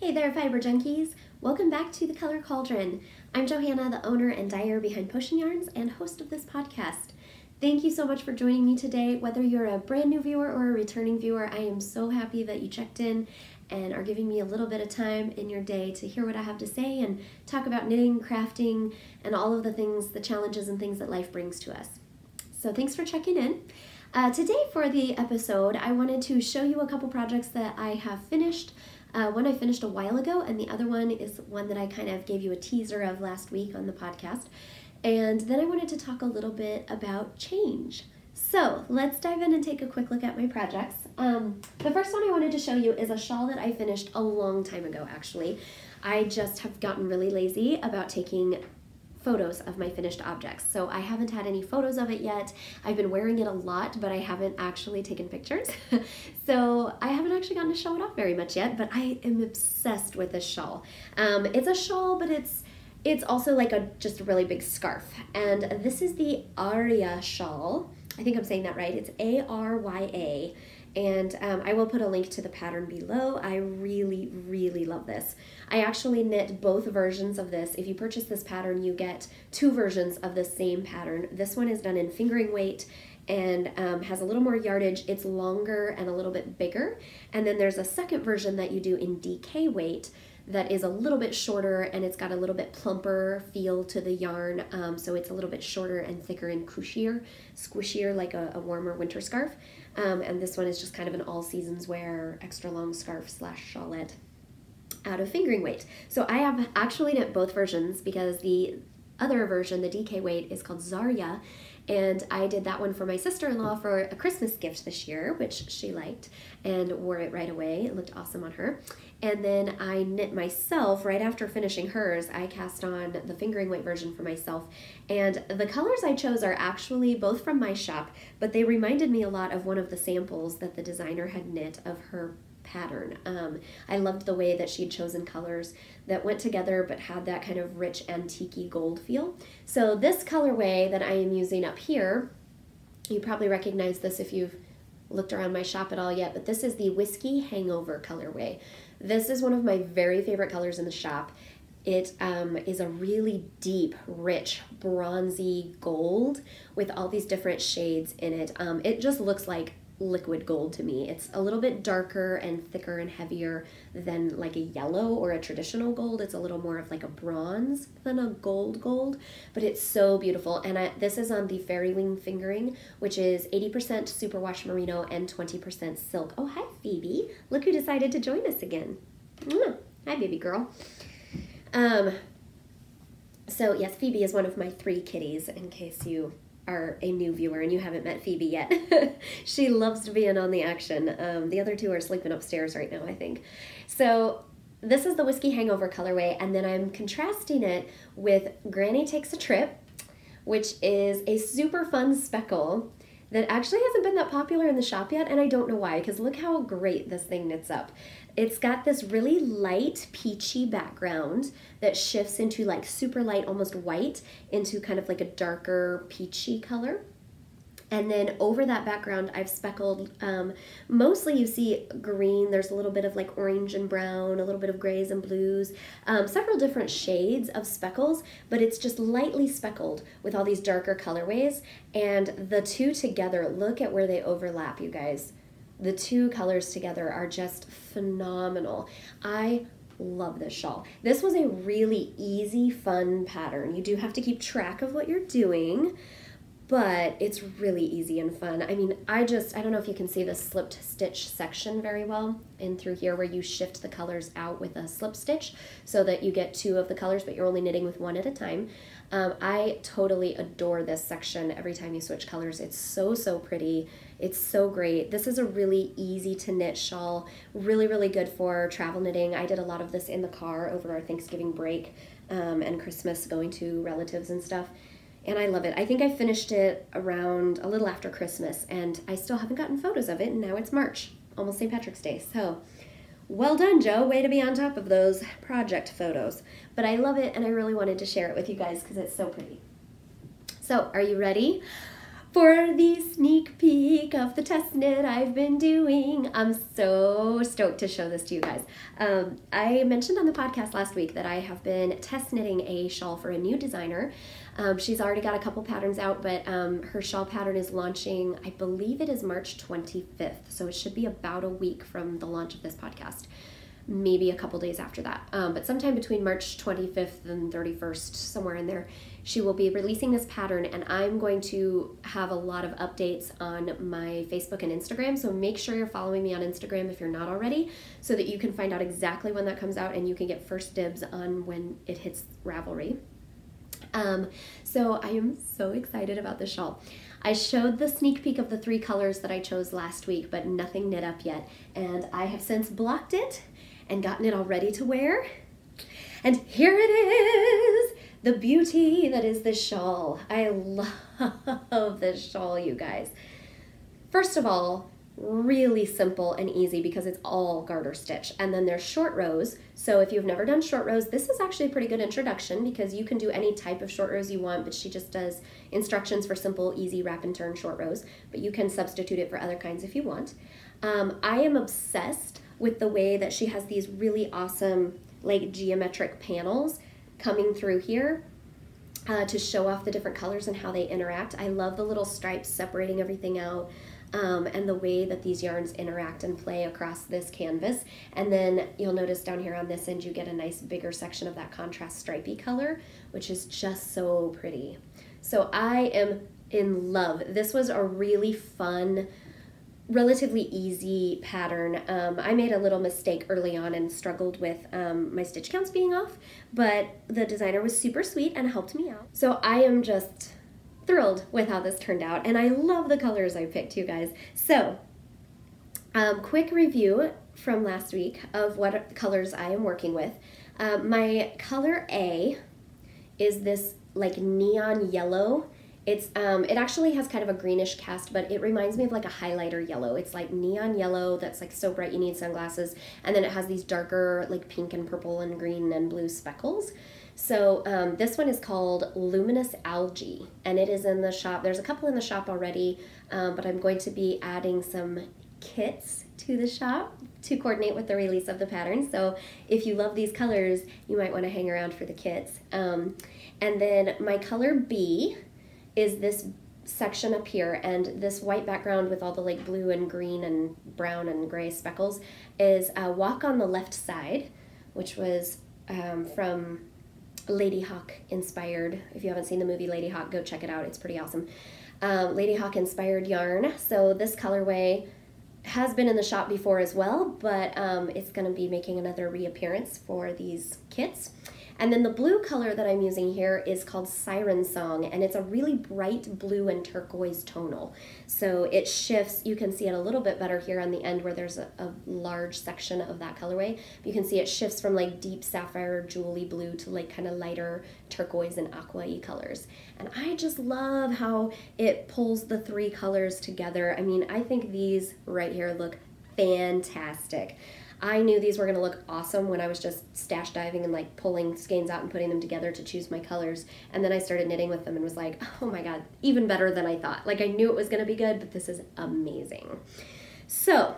Hey there, Fiber Junkies! Welcome back to The Color Cauldron. I'm Johanna, the owner and dyer behind Potion Yarns and host of this podcast. Thank you so much for joining me today. Whether you're a brand new viewer or a returning viewer, I am so happy that you checked in and are giving me a little bit of time in your day to hear what I have to say and talk about knitting, crafting, and all of the things, the challenges and things that life brings to us. So thanks for checking in. Today for the episode, I wanted to show you a couple projects that I have finished. One I finished a while ago, and the other one is one that I kind of gave you a teaser of last week on the podcast. And then I wanted to talk a little bit about change. So let's dive in and take a quick look at my projects. The first one I wanted to show you is a shawl that I finished a long time ago, actually. I just have gotten really lazy about taking photos of my finished objects. So I haven't had any photos of it yet. I've been wearing it a lot, but I haven't actually taken pictures. So I haven't actually gotten to show it off very much yet, but I am obsessed with this shawl. It's a shawl, but it's also like just a really big scarf. And this is the Arya shawl. I think I'm saying that right. It's A-R-Y-A. And I will put a link to the pattern below. I really, really love this. I actually knit both versions of this. If you purchase this pattern, you get two versions of the same pattern. This one is done in fingering weight and has a little more yardage. It's longer and a little bit bigger. And then there's a second version that you do in DK weight that is a little bit shorter, and it's got a little bit plumper feel to the yarn. So it's a little bit shorter and thicker and cushier, squishier, like a warmer winter scarf. And this one is just kind of an all seasons wear, extra long scarf / shawlette out of fingering weight. So I have actually knit both versions because the other version, the DK weight, is called Zarya. And I did that one for my sister-in-law for a Christmas gift this year, which she liked and wore it right away. It looked awesome on her. And then I knit myself right after finishing hers. I cast on the fingering weight version for myself. And the colors I chose are actually both from my shop, but they reminded me a lot of one of the samples that the designer had knit of her pattern. I loved the way that she'd chosen colors that went together but had that kind of rich antique-y gold feel. So this colorway that I am using up here, you probably recognize this if you've looked around my shop at all yet, but this is the Whiskey Hangover colorway. This is one of my very favorite colors in the shop. It is a really deep, rich, bronzy gold with all these different shades in it. It just looks like liquid gold to me. It's a little bit darker and thicker and heavier than like a yellow or a traditional gold. It's a little more of like a bronze than a gold, but it's so beautiful. And this is on the Fairy Wing fingering, which is 80% superwash merino and 20% silk. Oh, hi Phoebe. Look who decided to join us again. Hi baby girl. So yes, Phoebe is one of my 3 kitties, in case you are a new viewer and you haven't met Phoebe yet. She loves to be in on the action. The other 2 are sleeping upstairs right now, I think. So this is the Whiskey Hangover colorway, and then I'm contrasting it with Granny Takes a Trip, which is a super fun speckle that actually hasn't been that popular in the shop yet, and I don't know why, because look how great this thing knits up. It's got this really light peachy background that shifts into like super light, almost white, into kind of like a darker peachy color. And then over that background, I've speckled, mostly you see green, there's a little bit of like orange and brown, a little bit of grays and blues, several different shades of speckles, but it's just lightly speckled with all these darker colorways. And the two together, look at where they overlap, you guys. The 2 colors together are just phenomenal. I love this shawl. This was a really easy, fun pattern. You do have to keep track of what you're doing, but it's really easy and fun. I mean, I don't know if you can see the slipped stitch section very well in through here where you shift the colors out with a slip stitch so that you get 2 of the colors, but you're only knitting with 1 at a time. I totally adore this section every time you switch colors. It's so, so pretty. It's so great. This is a really easy to knit shawl, really, really good for travel knitting. I did a lot of this in the car over our Thanksgiving break and Christmas, going to relatives and stuff. And I love it. I think I finished it around a little after Christmas, and I still haven't gotten photos of it, and now it's March, almost St. Patrick's Day. So well done, Joe. Way to be on top of those project photos. But I love it, and I really wanted to share it with you guys because it's so pretty. So are you ready? for the sneak peek of the test knit I've been doing. I'm so stoked to show this to you guys. I mentioned on the podcast last week that I have been test knitting a shawl for a new designer. She's already got a couple patterns out, but her shawl pattern is launching, I believe it is March 25th, so it should be about a week from the launch of this podcast. Maybe a couple days after that, but sometime between March 25th and 31st, somewhere in there, she will be releasing this pattern, and I'm going to have a lot of updates on my Facebook and Instagram, so make sure you're following me on Instagram if you're not already, so that you can find out exactly when that comes out and you can get first dibs on when it hits Ravelry. So I am so excited about this shawl. I showed the sneak peek of the 3 colors that I chose last week, but nothing knit up yet, and I have since blocked it and gotten it all ready to wear. And here it is, the beauty that is this shawl. I love this shawl, you guys. First of all, really simple and easy because it's all garter stitch. And then there's short rows. So if you've never done short rows, this is actually a pretty good introduction because you can do any type of short rows you want, but she just does instructions for simple, easy wrap and turn short rows, but you can substitute it for other kinds if you want. I am obsessed with the way that she has these really awesome like geometric panels coming through here to show off the different colors and how they interact. I love the little stripes separating everything out and the way that these yarns interact and play across this canvas. And then you'll notice down here on this end you get a nice bigger section of that contrast stripy color, which is just so pretty. So I am in love. This was a really fun, relatively easy pattern. I made a little mistake early on and struggled with my stitch counts being off, but the designer was super sweet and helped me out. So I am just thrilled with how this turned out, and I love the colors I picked, you guys. So quick review from last week of what colors I am working with. My color A is this like neon yellow. It actually has kind of a greenish cast, but it reminds me of like a highlighter yellow. It's like neon yellow that's like so bright you need sunglasses, and then it has these darker like pink and purple and green and blue speckles. So this one is called Luminous Algae, and it is in the shop. There's a couple in the shop already, but I'm going to be adding some kits to the shop to coordinate with the release of the pattern. So if you love these colors, you might want to hang around for the kits. And then my color B is this section up here, and this white background with all the like blue and green and brown and gray speckles is Walk on the Left Side, which was from Ladyhawke inspired. If you haven't seen the movie Ladyhawke, go check it out. It's pretty awesome. Ladyhawke inspired yarn. So this colorway has been in the shop before as well, but it's going to be making another reappearance for these kits. And then the blue color that I'm using here is called Siren Song, and it's a really bright blue and turquoise tonal. So it shifts, you can see it a little bit better here on the end where there's a large section of that colorway. You can see it shifts from like deep sapphire jewelly blue to like kind of lighter turquoise and aqua-y colors. And I just love how it pulls the 3 colors together. I mean, I think these right here look fantastic. I knew these were going to look awesome when I was just stash diving and like pulling skeins out and putting them together to choose my colors. And then I started knitting with them and was like, oh my God, even better than I thought. Like I knew it was going to be good, but this is amazing. So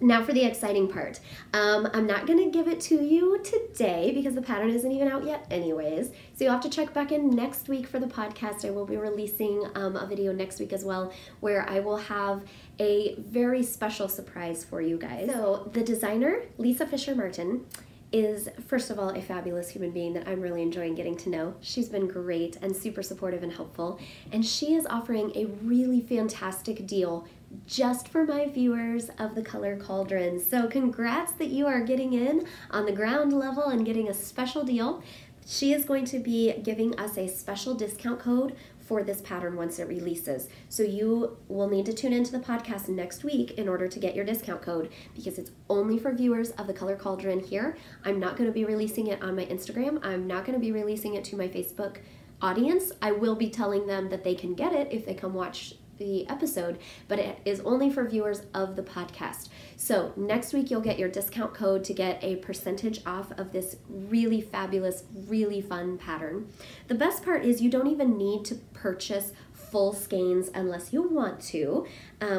now for the exciting part. I'm not going to give it to you today because the pattern isn't even out yet anyways. So you'll have to check back in next week for the podcast. I will be releasing a video next week as well where I will have a very special surprise for you guys. So the designer, Lisa Fisher Martin, is first of all a fabulous human being that I'm really enjoying getting to know. She's been great and super supportive and helpful, and she is offering a really fantastic deal just for my viewers of the Color Cauldron. So congrats that you are getting in on the ground level and getting a special deal. She is going to be giving us a special discount code for this pattern once it releases. So you will need to tune into the podcast next week in order to get your discount code because it's only for viewers of the Color Cauldron here. I'm not going to be releasing it on my Instagram. I'm not going to be releasing it to my Facebook audience. I will be telling them that they can get it if they come watch the episode, but it is only for viewers of the podcast. So next week you'll get your discount code to get a percentage off of this really fabulous, really fun pattern. The best part is you don't even need to purchase full skeins unless you want to,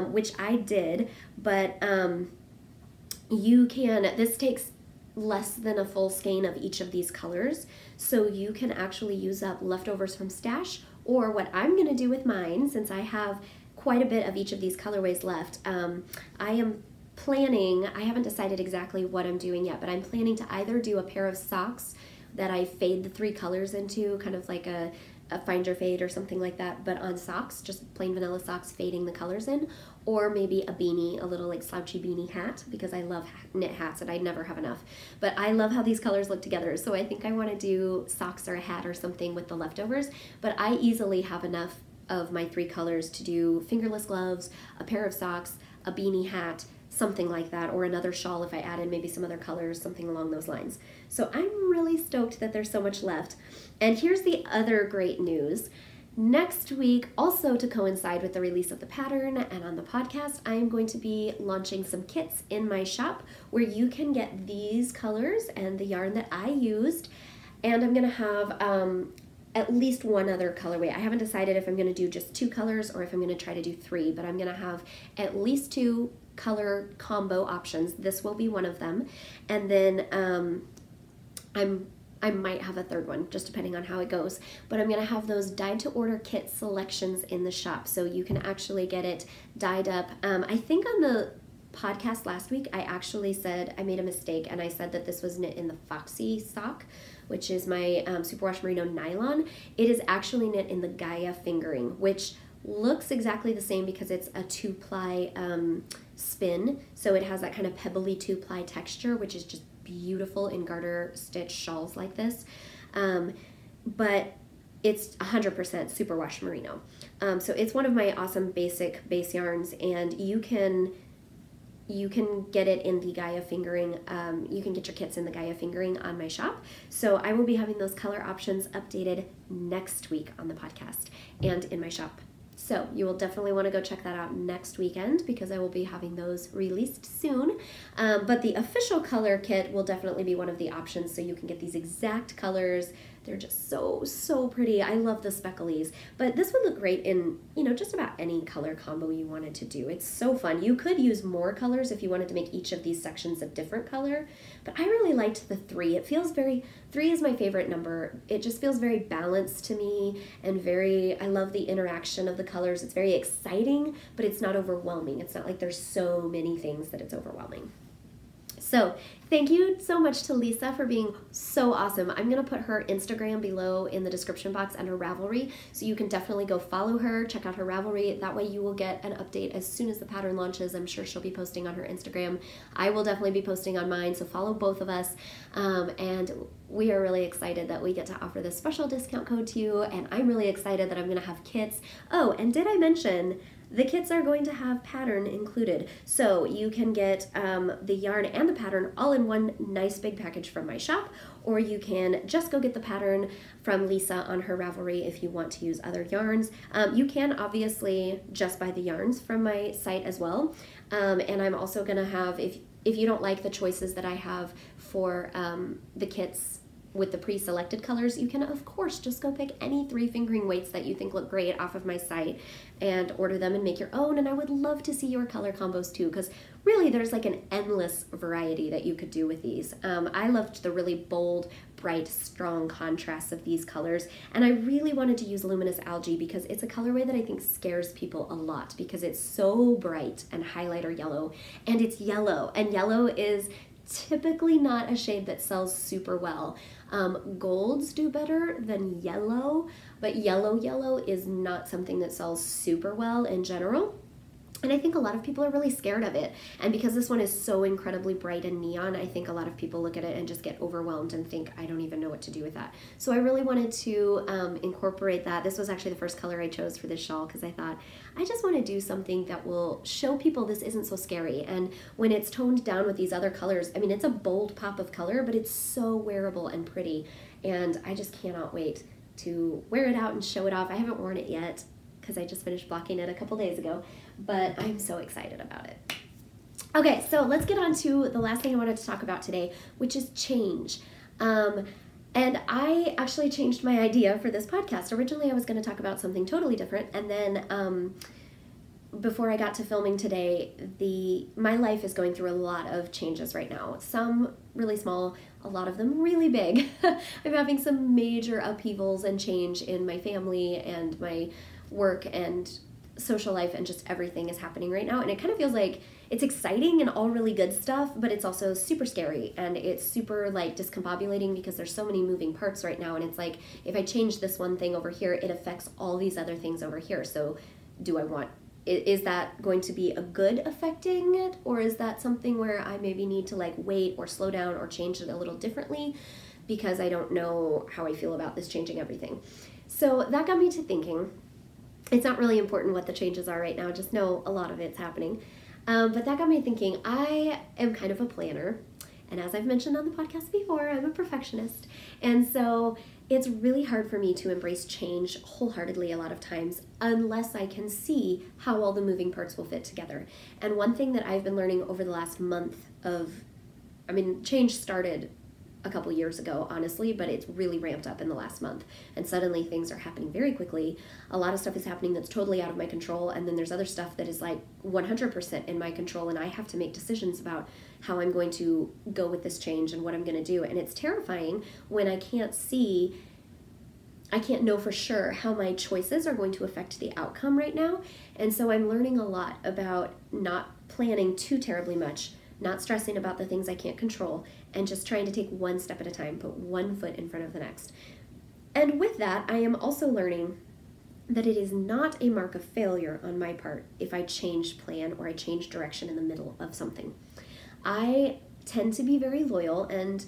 which I did, but this takes less than a full skein of each of these colors, so you can actually use up leftovers from stash, or what I'm going to do with mine, since I have quite a bit of each of these colorways left, I am planning, I haven't decided exactly what I'm doing yet, but I'm planning to either do a pair of socks that I fade the 3 colors into, kind of like a find your fade or something like that, but on socks, just plain vanilla socks fading the colors in, or maybe a beanie, a little like slouchy beanie hat, because I love knit hats and I never have enough. But I love how these colors look together, so I think I want to do socks or a hat or something with the leftovers, but I easily have enough of my 3 colors to do fingerless gloves, a pair of socks, a beanie hat, something like that, or another shawl if I added maybe some other colors, something along those lines. So I'm really stoked that there's so much left. And here's the other great news. Next week, also to coincide with the release of the pattern and on the podcast, I am going to be launching some kits in my shop where you can get these colors and the yarn that I used, and I'm going to have at least one other colorway. I haven't decided if I'm going to do just 2 colors or if I'm going to try to do 3, but I'm going to have at least 2 color combo options. This will be one of them, and then I might have a 3rd one, just depending on how it goes, but I'm going to have those dyed to order kit selections in the shop, so you can actually get it dyed up. I think on the podcast last week I actually said I made a mistake, and I said that this was knit in the Foxy sock, which is my superwash merino nylon. It is actually knit in the Gaia fingering, which looks exactly the same because it's a 2-ply spin, so it has that kind of pebbly 2-ply texture, which is just beautiful in garter stitch shawls like this, but it's 100% superwash merino. So it's one of my awesome basic base yarns, and you can get it in the Gaia fingering. You can get your kits in the Gaia fingering on my shop. So I will be having those color options updated next week on the podcast and in my shop. So you will definitely want to go check that out next weekend, because I will be having those released soon. But the official color kit will definitely be one of the options, so you can get these exact colors. They're just so, so pretty. I love the specklies, but this would look great in, just about any color combo you wanted to do. It's so fun. You could use more colors if you wanted to make each of these sections a different color, but I really liked the 3. It feels 3 is my favorite number. It just feels very balanced to me, and I love the interaction of the colors. It's very exciting, but it's not overwhelming. It's not like there's so many things that it's overwhelming. So thank you so much to Lisa for being so awesome. I'm going to put her Instagram below in the description box under Ravelry, so you can definitely go follow her, check out her Ravelry. That way you will get an update as soon as the pattern launches. I'm sure she'll be posting on her Instagram. I will definitely be posting on mine, so follow both of us. And we are really excited that we get to offer this special discount code to you, and I'm really excited that I'm going to have kits. Oh, and did I mention the kits are going to have pattern included, so you can get the yarn and the pattern all in one nice big package from my shop, or you can just go get the pattern from Lisa on her Ravelry if you want to use other yarns. You can obviously just buy the yarns from my site as well, and I'm also going to have, if you don't like the choices that I have for the kits with the pre-selected colors, you can of course just go pick any 3 fingering weights that you think look great off of my site and order them and make your own. And I would love to see your color combos too, because really there's like an endless variety that you could do with these. I loved the really bold, bright, strong contrasts of these colors, and I really wanted to use Luminous Algae because it's a colorway that I think scares people a lot because it's so bright and highlighter yellow, and it's yellow, and yellow is typically not a shade that sells super well. Golds do better than yellow, but yellow is not something that sells super well in general. And I think a lot of people are really scared of it. And because this one is so incredibly bright and neon, I think a lot of people look at it and just get overwhelmed and think, I don't even know what to do with that. So I really wanted to incorporate that. This was actually the first color I chose for this shawl because I thought, I just want to do something that will show people this isn't so scary. And when it's toned down with these other colors, I mean, it's a bold pop of color, but it's so wearable and pretty. And I just cannot wait to wear it out and show it off. I haven't worn it yet because I just finished blocking it a couple days ago, but I'm so excited about it. Okay, so let's get on to the last thing I wanted to talk about today, which is change. And I actually changed my idea for this podcast. Originally, I was going to talk about something totally different, and then before I got to filming today, my life is going through a lot of changes right now. Some really small, a lot of them really big. I'm having some major upheavals and change in my family and my work and social life, and just everything is happening right now. And it kind of feels like it's exciting and all really good stuff, but it's also super scary, and it's super like discombobulating because there's so many moving parts right now. And it's like, if I change this one thing over here, it affects all these other things over here. So is that going to be a good affecting it, or is that something where I maybe need to like wait or slow down or change it a little differently because I don't know how I feel about this changing everything? So that got me to thinking. It's not really important what the changes are right now, just know a lot of it's happening. But that got me thinking. I am kind of a planner, and as I've mentioned on the podcast before, I'm a perfectionist. And so it's really hard for me to embrace change wholeheartedly a lot of times unless I can see how all the moving parts will fit together. And one thing that I've been learning over the last month change started a couple years ago, honestly, but it's really ramped up in the last month. And suddenly things are happening very quickly. A lot of stuff is happening that's totally out of my control. And then there's other stuff that is like 100% in my control. And I have to make decisions about how I'm going to go with this change and what I'm going to do. And it's terrifying when I can't know for sure how my choices are going to affect the outcome right now. And so I'm learning a lot about not planning too terribly much, not stressing about the things I can't control, and just trying to take one step at a time, put one foot in front of the next. And with that, I am also learning that it is not a mark of failure on my part if I change plan or I change direction in the middle of something. I tend to be very loyal, and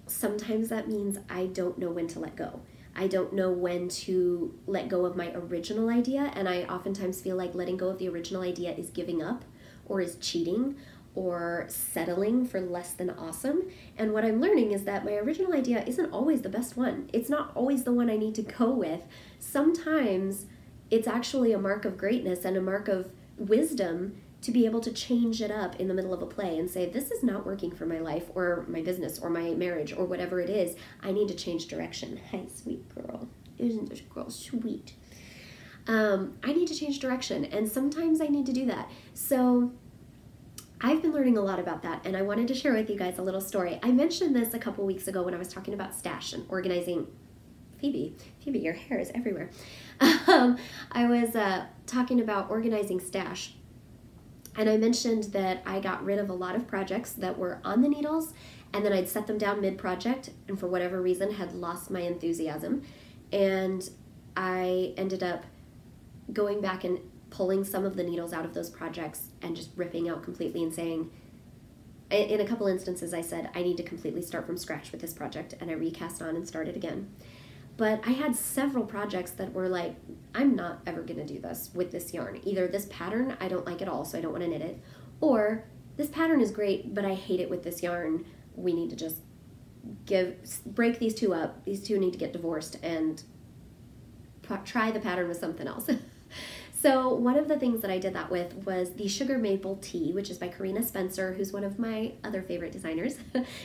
sometimes that means I don't know when to let go. I don't know when to let go of my original idea, and I oftentimes feel like letting go of the original idea is giving up or is cheating or settling for less than awesome. And what I'm learning is that my original idea isn't always the best one. It's not always the one I need to go with. Sometimes it's actually a mark of greatness and a mark of wisdom to be able to change it up in the middle of a play and say, this is not working for my life or my business or my marriage or whatever it is. I need to change direction. Hi, sweet girl. Isn't this girl sweet? I need to change direction, and sometimes I need to do that. So I've been learning a lot about that, and I wanted to share with you guys a little story. I mentioned this a couple weeks ago when I was talking about stash and organizing. Phoebe, your hair is everywhere. I was talking about organizing stash, and I mentioned that I got rid of a lot of projects that were on the needles, and then I'd set them down mid-project, and for whatever reason had lost my enthusiasm, and I ended up going back and pulling some of the needles out of those projects and just ripping out completely and saying, in a couple instances I said, I need to completely start from scratch with this project, and I recast on and started again. But I had several projects that were like, I'm not ever going to do this with this yarn. Either this pattern, I don't like at all, so I don't want to knit it, or this pattern is great, but I hate it with this yarn. We need to just break these two up. These two need to get divorced and try the pattern with something else. So one of the things that I did that with was the Sugar Maple Tea, which is by Karina Spencer, who's one of my other favorite designers.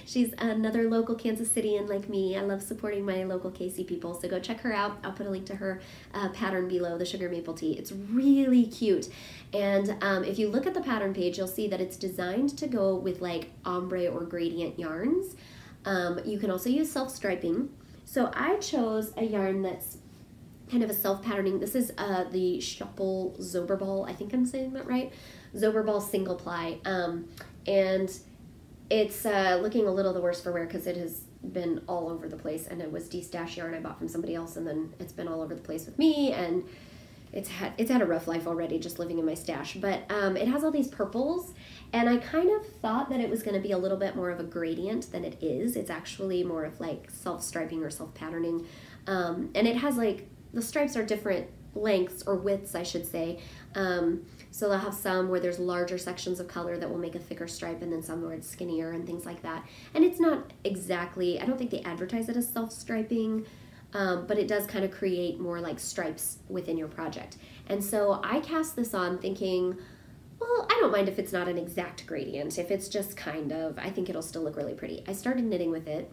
She's another local Kansas Cityan like me. I love supporting my local KC people, so go check her out. I'll put a link to her pattern below, the Sugar Maple Tea. It's really cute. And if you look at the pattern page, you'll see that it's designed to go with like ombre or gradient yarns. You can also use self-striping. So I chose a yarn that's kind of a self-patterning. This is the Schoppel Zoberball, I think I'm saying that right, Zoberball single ply, and it's looking a little the worse for wear because it has been all over the place, and it was de-stash yarn I bought from somebody else, and then it's been all over the place with me, and it's had a rough life already just living in my stash. But it has all these purples, and I kind of thought that it was going to be a little bit more of a gradient than it is. It's actually more of like self-striping or self-patterning, and it has like, the stripes are different lengths or widths, I should say. So they'll have some where there's larger sections of color that will make a thicker stripe, and then some where it's skinnier and things like that. And it's not exactly, I don't think they advertise it as self-striping, but it does kind of create more like stripes within your project. And so I cast this on thinking, well, I don't mind if it's not an exact gradient. If it's just kind of, I think it'll still look really pretty. I started knitting with it,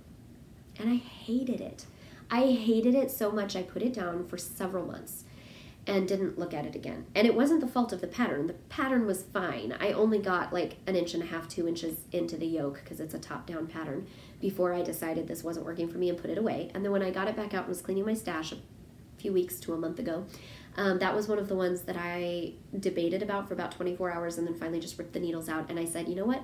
and I hated it. I hated it so much I put it down for several months and didn't look at it again. And it wasn't the fault of the pattern. The pattern was fine. I only got like 1.5 inches, 2 inches into the yoke because it's a top-down pattern before I decided this wasn't working for me and put it away. And then when I got it back out and was cleaning my stash a few weeks to a month ago, that was one of the ones that I debated about for about 24 hours and then finally just ripped the needles out. And I said, you know what?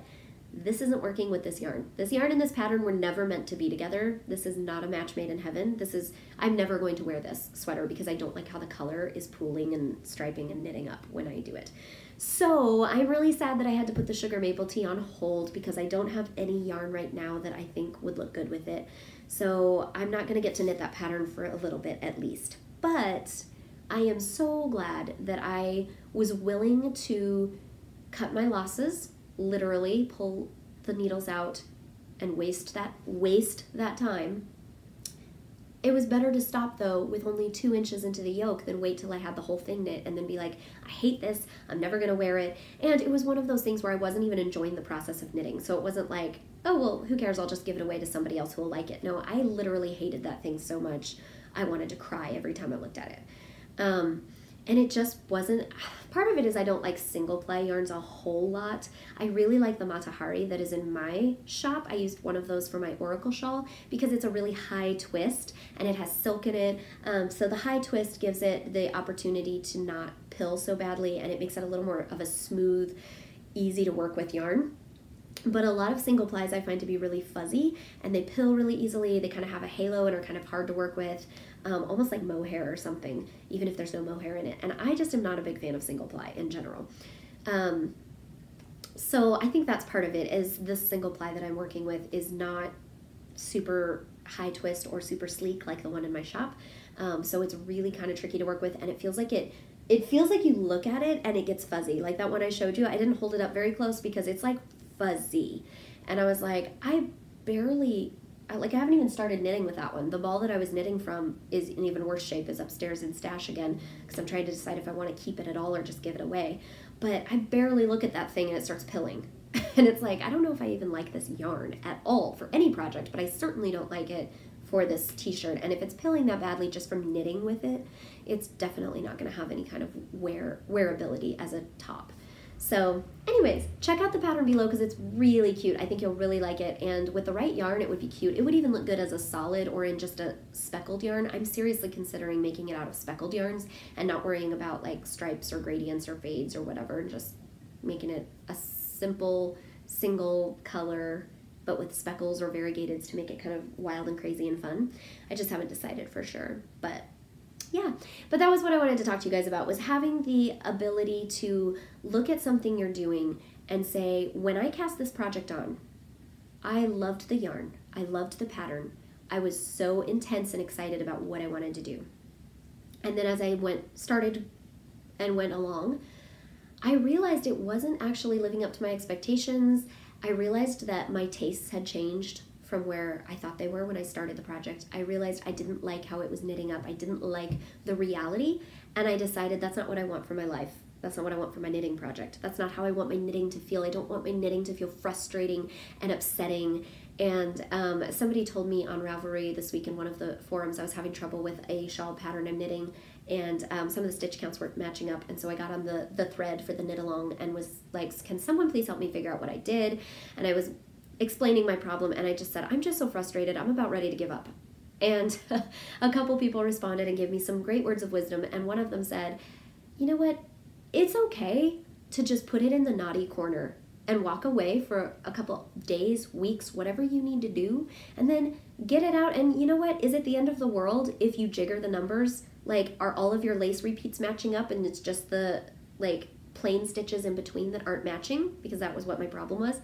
This isn't working with this yarn. This yarn and this pattern were never meant to be together. This is not a match made in heaven. I'm never going to wear this sweater because I don't like how the color is pooling and striping and knitting up when I do it. So I'm really sad that I had to put the sugar maple tea on hold because I don't have any yarn right now that I think would look good with it. So I'm not gonna get to knit that pattern for a little bit at least. But I am so glad that I was willing to cut my losses, literally pull the needles out and waste that time. It was better to stop though with only 2 inches into the yoke than wait till I had the whole thing knit and then be like, I hate this, I'm never gonna wear it. And it was one of those things where I wasn't even enjoying the process of knitting. So it wasn't like, oh, well, who cares, I'll just give it away to somebody else who will like it. No, I literally hated that thing so much, I wanted to cry every time I looked at it. And it just wasn't, part of it is I don't like single ply yarns a whole lot. I really like the Matahari that is in my shop. I used one of those for my Oracle shawl because it's a really high twist and it has silk in it. So the high twist gives it the opportunity to not pill so badly and it makes it a little more of a smooth, easy to work with yarn. But a lot of single plies I find to be really fuzzy and they pill really easily. They kind of have a halo and are kind of hard to work with, almost like mohair or something, even if there's no mohair in it. And I just am not a big fan of single ply in general. So I think that's part of it, is this single ply that I'm working with is not super high twist or super sleek like the one in my shop. So it's really kind of tricky to work with and it feels like it feels like you look at it and it gets fuzzy. Like that one I showed you, I didn't hold it up very close because it's like fuzzy. And I was like, I haven't even started knitting with that one. The ball that I was knitting from is in even worse shape, is upstairs in stash again, because I'm trying to decide if I want to keep it at all or just give it away. But I barely look at that thing and it starts pilling. And it's like, I don't know if I even like this yarn at all for any project, but I certainly don't like it for this t-shirt. And if it's pilling that badly just from knitting with it, it's definitely not going to have any kind of wearability as a top. So anyways, check out the pattern below because it's really cute. I think you'll really like it. And with the right yarn, it would be cute. It would even look good as a solid or in just a speckled yarn. I'm seriously considering making it out of speckled yarns and not worrying about like stripes or gradients or fades or whatever, and just making it a simple single color but with speckles or variegateds to make it kind of wild and crazy and fun. I just haven't decided for sure, but yeah, but that was what I wanted to talk to you guys about, was having the ability to look at something you're doing and say, when I cast this project on, I loved the yarn, I loved the pattern, I was so intense and excited about what I wanted to do. And then as I started and went along, I realized it wasn't actually living up to my expectations. I realized that my tastes had changed from where I thought they were when I started the project. I realized I didn't like how it was knitting up. I didn't like the reality, and I decided that's not what I want for my life. That's not what I want for my knitting project. That's not how I want my knitting to feel. I don't want my knitting to feel frustrating and upsetting. And somebody told me on Ravelry this week in one of the forums I was having trouble with a shawl pattern I'm knitting, and some of the stitch counts weren't matching up, and so I got on the thread for the knit along and was like, can someone please help me figure out what I did? And I was explaining my problem, and I just said, I'm just so frustrated, I'm about ready to give up. And a couple people responded and gave me some great words of wisdom, and one of them said, you know what, it's okay to just put it in the naughty corner and walk away for a couple days, weeks, whatever you need to do, and then get it out. And you know what, is it the end of the world if you jigger the numbers? Like, are all of your lace repeats matching up and it's just the like plain stitches in between that aren't matching? Because that was what my problem was.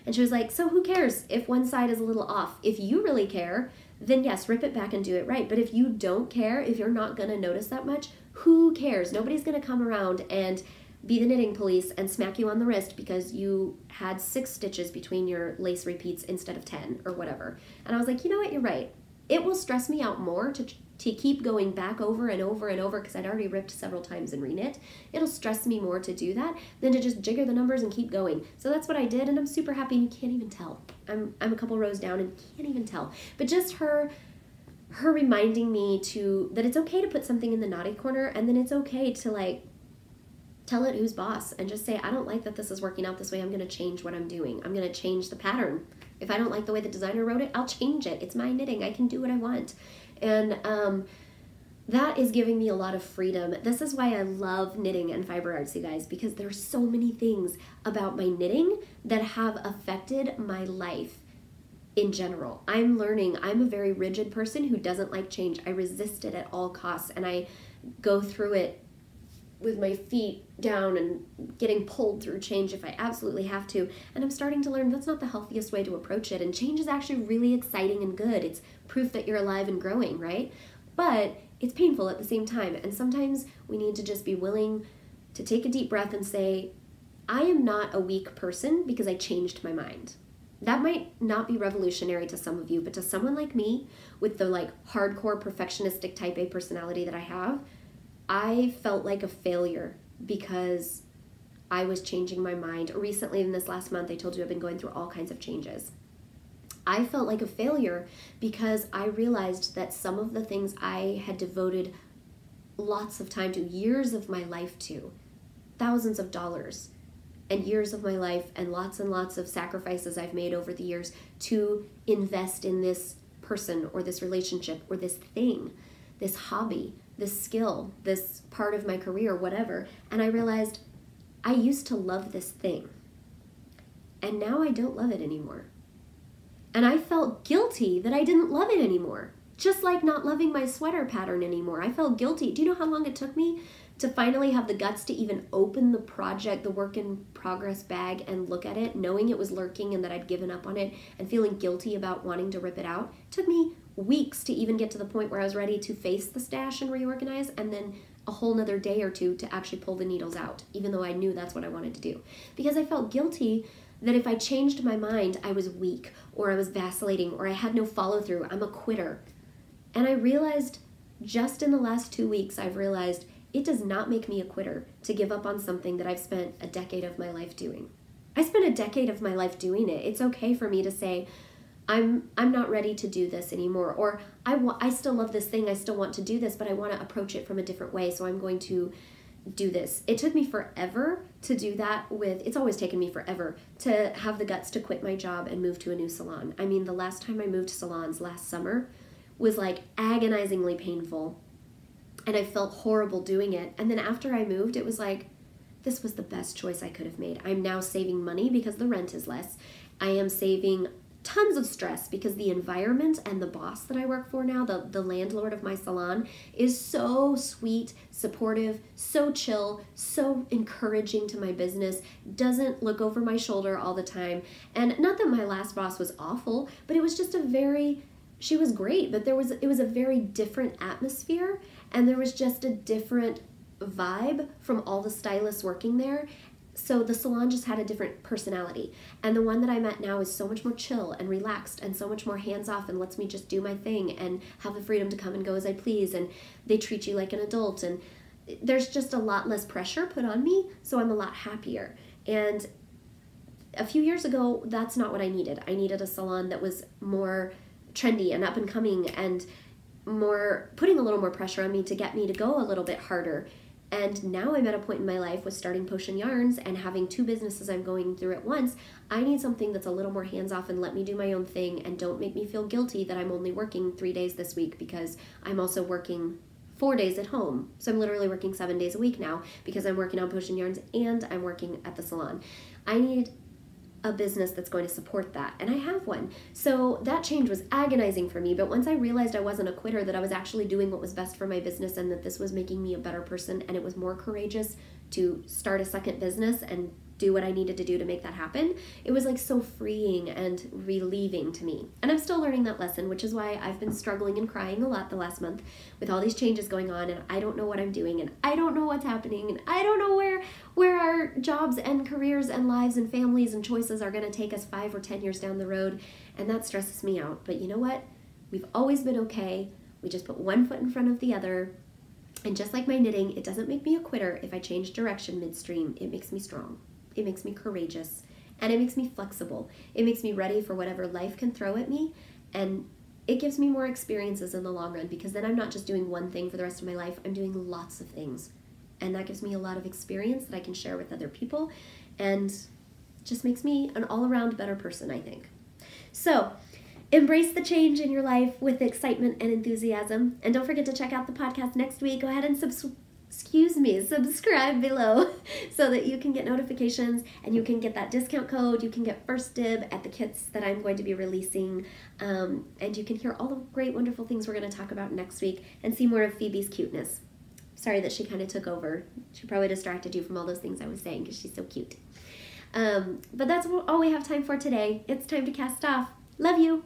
And she was like, so who cares if one side is a little off? If you really care, then yes, rip it back and do it right. But if you don't care, if you're not going to notice that much, who cares? Nobody's going to come around and be the knitting police and smack you on the wrist because you had 6 stitches between your lace repeats instead of 10 or whatever. And I was like, you know what, you're right. It will stress me out more to keep going back over and over and over because I'd already ripped several times and reknit. It'll stress me more to do that than to just jigger the numbers and keep going. So that's what I did, and I'm super happy, and you can't even tell. I'm a couple rows down and can't even tell. But just her reminding me that it's okay to put something in the naughty corner, and then it's okay to like tell it who's boss and just say, I don't like that this is working out this way. I'm going to change what I'm doing. I'm going to change the pattern. If I don't like the way the designer wrote it, I'll change it. It's my knitting. I can do what I want. And that is giving me a lot of freedom. This is why I love knitting and fiber arts, you guys, because there's so many things about my knitting that have affected my life in general. I'm learning. I'm a very rigid person who doesn't like change. I resist it at all costs, and I go through it with my feet down and getting pulled through change if I absolutely have to. And I'm starting to learn that's not the healthiest way to approach it. And change is actually really exciting and good. It's proof that you're alive and growing, right? But it's painful at the same time. And sometimes we need to just be willing to take a deep breath and say, I am not a weak person because I changed my mind. That might not be revolutionary to some of you, but to someone like me with the like hardcore perfectionistic type A personality that I have, I felt like a failure because I was changing my mind. Recently, in this last month, I told you I've been going through all kinds of changes. I felt like a failure because I realized that some of the things I had devoted lots of time to, years of my life to, thousands of dollars, and years of my life and lots of sacrifices I've made over the years to invest in this person or this relationship or this thing, this hobby, this skill, this part of my career, whatever. And I realized I used to love this thing, and now I don't love it anymore. And I felt guilty that I didn't love it anymore. Just like not loving my sweater pattern anymore. I felt guilty. Do you know how long it took me to finally have the guts to even open the project, the work in progress bag, and look at it, knowing it was lurking and that I'd given up on it and feeling guilty about wanting to rip it out? It took me weeks to even get to the point where I was ready to face the stash and reorganize, and then a whole nother day or two to actually pull the needles out, even though I knew that's what I wanted to do. Because I felt guilty that if I changed my mind, I was weak, or I was vacillating, or I had no follow through. I'm a quitter. And I realized just in the last 2 weeks, I've realized it does not make me a quitter to give up on something that I've spent a decade of my life doing. I spent a decade of my life doing it. It's okay for me to say, I'm not ready to do this anymore, or I still love this thing, I still want to do this, but I want to approach it from a different way, so I'm going to do this. It took me forever to do that it's always taken me forever to have the guts to quit my job and move to a new salon. I mean, the last time I moved salons last summer was like agonizingly painful, and I felt horrible doing it. And then after I moved, it was like, this was the best choice I could have made. I'm now saving money because the rent is less. I am saving tons of stress because the environment and the boss that I work for now, the landlord of my salon, is so sweet, supportive, so chill, so encouraging to my business, doesn't look over my shoulder all the time. And not that my last boss was awful, but it was just she was great, but it was a very different atmosphere, and there was just a different vibe from all the stylists working there. So the salon just had a different personality. And the one that I'm at now is so much more chill and relaxed and so much more hands-off and lets me just do my thing and have the freedom to come and go as I please. And they treat you like an adult. And there's just a lot less pressure put on me, so I'm a lot happier. And a few years ago, that's not what I needed. I needed a salon that was more trendy and up and coming and more putting a little more pressure on me to get me to go a little bit harder. And now I'm at a point in my life with starting Potion Yarns and having 2 businesses I'm going through at once. I need something that's a little more hands-off and let me do my own thing and don't make me feel guilty that I'm only working 3 days this week because I'm also working 4 days at home. So I'm literally working 7 days a week now because I'm working on Potion Yarns and I'm working at the salon. I need a business that's going to support that, and I have one. So that change was agonizing for me, but once I realized I wasn't a quitter, that I was actually doing what was best for my business and that this was making me a better person, and it was more courageous to start a second business and do what I needed to do to make that happen, it was like so freeing and relieving to me. And I'm still learning that lesson, which is why I've been struggling and crying a lot the last month with all these changes going on, and I don't know what I'm doing, and I don't know what's happening, and I don't know where our jobs and careers and lives and families and choices are going to take us 5 or 10 years down the road, and that stresses me out. But you know what? We've always been okay. We just put one foot in front of the other. And just like my knitting, it doesn't make me a quitter if I change direction midstream. It makes me strong. It makes me courageous. And it makes me flexible. It makes me ready for whatever life can throw at me. And it gives me more experiences in the long run, because then I'm not just doing one thing for the rest of my life. I'm doing lots of things. And that gives me a lot of experience that I can share with other people. And just makes me an all-around better person, I think. So, embrace the change in your life with excitement and enthusiasm. And don't forget to check out the podcast next week. Go ahead and subscribe below so that you can get notifications and you can get that discount code. You can get first dib at the kits that I'm going to be releasing. And you can hear all the great, wonderful things we're going to talk about next week and see more of Phoebe's cuteness. Sorry that she kind of took over. She probably distracted you from all those things I was saying because she's so cute. But that's all we have time for today. It's time to cast off. Love you.